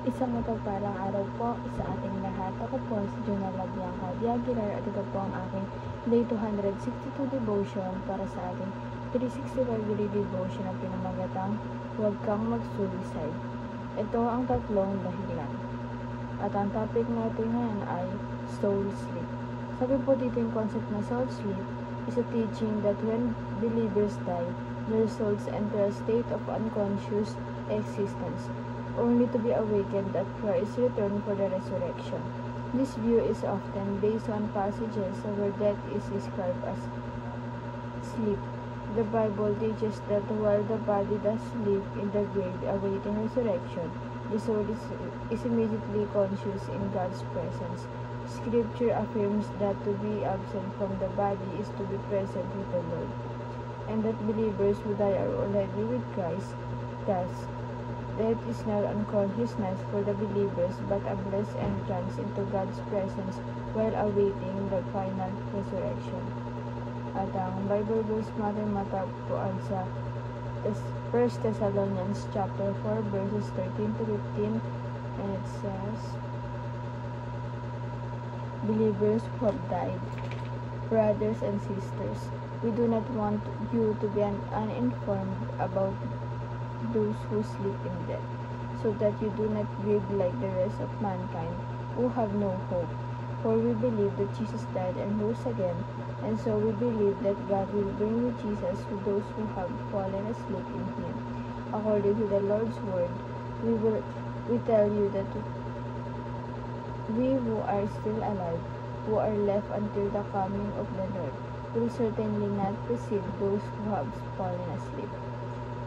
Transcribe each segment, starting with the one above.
Isang mapagpalang araw po sa ating lahat. Ako po si Jonella Bianca Diaguilar at ito po ang aking Day 262 devotion para sa ating 365 daily devotion na pinamagatang Huwag Kang Mag-Suicide. Ito ang tatlong dahilan. At ang topic natin ngayon ay soul sleep. Sabi po dito yung concept na soul sleep is a teaching that when believers die, their souls enter a state of unconscious existence, only to be awakened at Christ's return for the resurrection. This view is often based on passages where death is described as sleep. The Bible teaches that while the body does sleep in the grave awaiting resurrection, the soul is immediately conscious in God's presence. Scripture affirms that to be absent from the body is to be present with the Lord, and that believers who die are already with Christ. Thus, death is not unconsciousness for the believers but a blessed entrance into God's presence while awaiting the final resurrection. At ang Bible verse natin matagpuan sa 1 Thessalonians chapter 4 verses 13 to 15, and it says, Believers who have died, brothers and sisters, we do not want you to be uninformed about those who sleep in death, so that you do not grieve like the rest of mankind who have no hope. For we believe that Jesus died and rose again, and so we believe that God will bring with Jesus to those who have fallen asleep in Him. According to the Lord's word, we tell you that we who are still alive, who are left until the coming of the Lord, will certainly not precede those who have fallen asleep.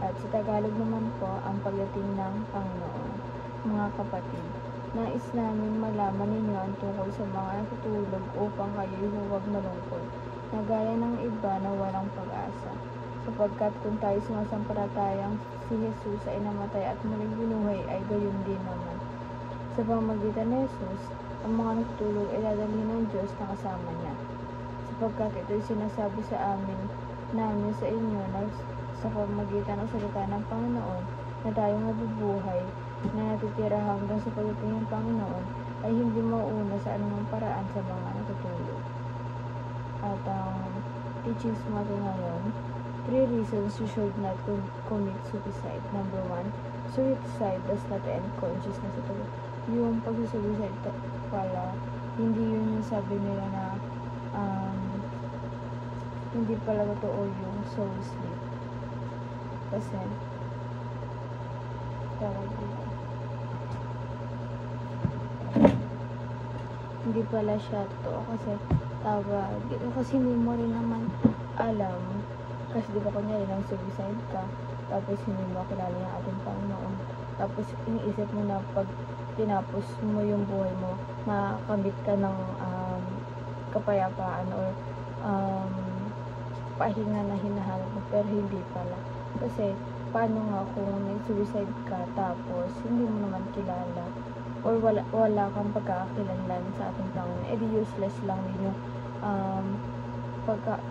At sa Tagalog naman po, ang pagdating ng Panginoon. Mga kapatid, nais namin malaman ninyo ang tungkol sa mga natutulog upang kayo'y huwag malungkot, na gaya ng iba na walang pag-asa. Sapagkat kung tayo sumasampalatayang si Jesus ay namatay at muling binuhay, ay gayon din naman. Sa pamamagitan ni Jesus, ang mga natutulog ay dadalhin ng Diyos na kasama niya. Sapagkat ito'y sinasabi sa namin sa inyo na sa pamamagitan ng salita ng Panginoon, na tayong nabubuhay na natitira hanggang sa pagdating ng Panginoon ay hindi mauuna sa anumang paraan sa mga natutulog. At ang teachings natin ngayon, 3 reasons you should not commit suicide. Number 1, suicide does not end consciousness. Ito, yung pag-suicide pala, hindi yun yung sabi nila na hindi pala totoo yung soul sleep. Kasi hindi pala siya totoo kasi hindi mo rin naman alam, kasi di ba kunyari nang suicide ka, tapos hindi mo kilala yung ating Panginoon, tapos iniisip mo na pag tinapos mo yung buhay mo, makakamit ka ng kapayapaan or pahinga na hinahanap mo, pero hindi pala. Kasi paano nga kung nag-suicide ka tapos hindi mo naman kilala or wala kang pagkakakilanlan sa ating Panginoon, edi useless lang din yung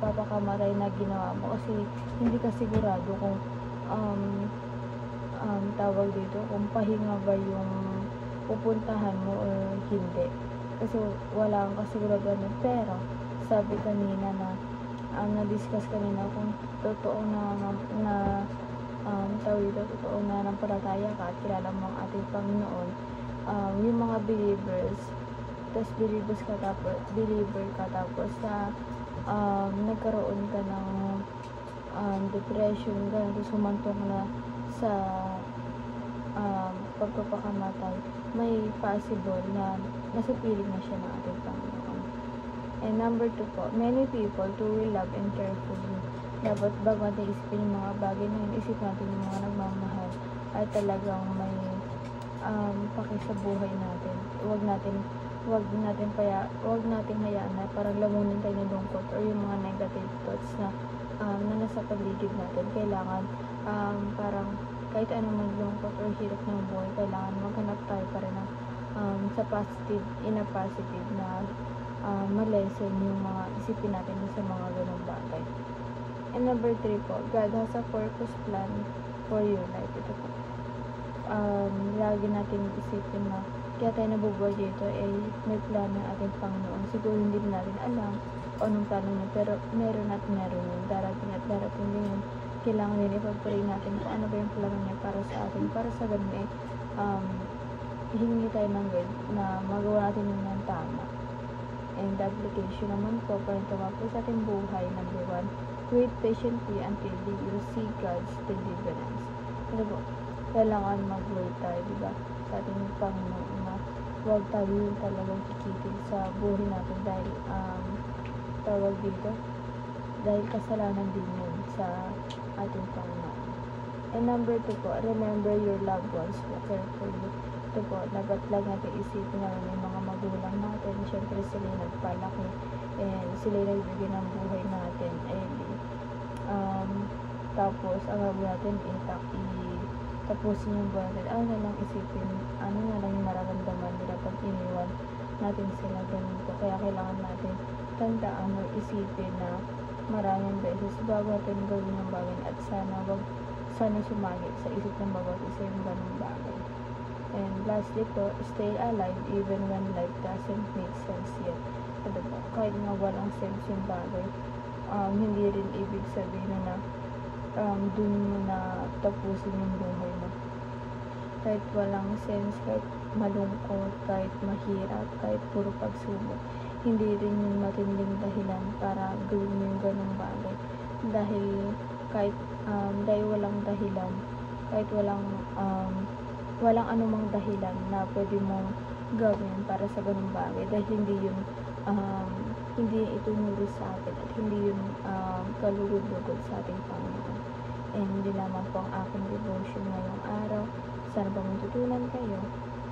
papakamatay na ginawa mo, kasi hindi ka sigurado kung tawag dito, kung pahinga ba yung pupuntahan mo or hindi, kasi wala kang kasiguraduhan. Pero sabi kanina na na-discuss kanina kung totoo totoo na nampalataya ka at kilala mo ang ating Panginoon, yung mga believers, tapos believer ka tapos nagkaroon ka ng depression, ganun, tapos humantong na sa pagpapakamatay, may possible na nasa piling na siya ng ating Panginoon. And number 2 po, many people truly love and care for you. Dapat bago natin isipin yung mga bagay na yun, isip natin yung mga nagmamahal ay talagang may paki sa buhay natin. Huwag natin hayaan na parang lamunin tayo ng lungkot or yung mga negative thoughts na nasa paligid natin. Kailangan parang kahit anong lungkot or hirap ng buhay, kailangan maghanap tayo pa rin ng sa positive, in a positive na malesen yung mga isipin natin sa mga ganong bagay. And number 3 po, God has a purpose plan for your life. Ito po. lagi natin isipin na kaya tayo nabubuhay dito may plano ng ating Panginoon. Siguro hindi natin alam kung anong plano niya, pero meron yun. Darating at darating din yun. Kailangan din ipag-pray natin kung ano ba yung plano niya para sa atin. Para sa ganun hihingi tayo ng God na magawa natin yun ng tama. And the application naman po para tumapo sa ating buhay, number 1, wait patiently until you see God's deliverance. Ano po? Kailangan mag-wait tayo, diba? Sa ating Panginoon na huwag tayo yung talagang kikitin sa buhay natin dahil tawag dito dahil kasalanan din yun sa ating Panginoon. And number 2 po, remember your loved ones who care for you. Ito po, dapat lang natin isipin namin yung mga magulang natin. Siyempre sila yung nagpalaki and sila yung nagbigay ng buhay natin. And tapos ang gagawin natin tapusin yung buhay natin. Ano na lang isipin, ano na lang yung mararamdaman nila pag iniwan natin sila. Ganun po. Kaya kailangan natin tandaan o isipin na maraming beses bago natin gawin yung bagay at sana sumagi sa isip ng bawat isa yung ganung bagay. And lastly po, stay alive even when life doesn't make sense yet. Ano po, kahit nga walang sense yung bagay, hindi rin ibig sabihin na dun mo na tapusin yung buhay mo. Kahit walang sense, kahit malungkot, kahit mahirap, kahit puro pagsubok, hindi rin yung matinding dahilan para gawin mo yung ganung bagay. Dahil walang dahilan, kahit walang anumang dahilan na pwede mong gawin para sa ganung bagay, dahil hindi ito nuro sa atin at hindi yun kalugod-lugod sa ating Panginoon. And hindi naman po ang aking devotion ngayong araw. Sana po matutunan kayo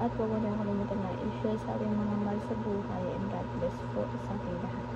at huwag mo kalimutan na i-share sa ating mga mahal sa buhay, and God bless po sa ating lahat.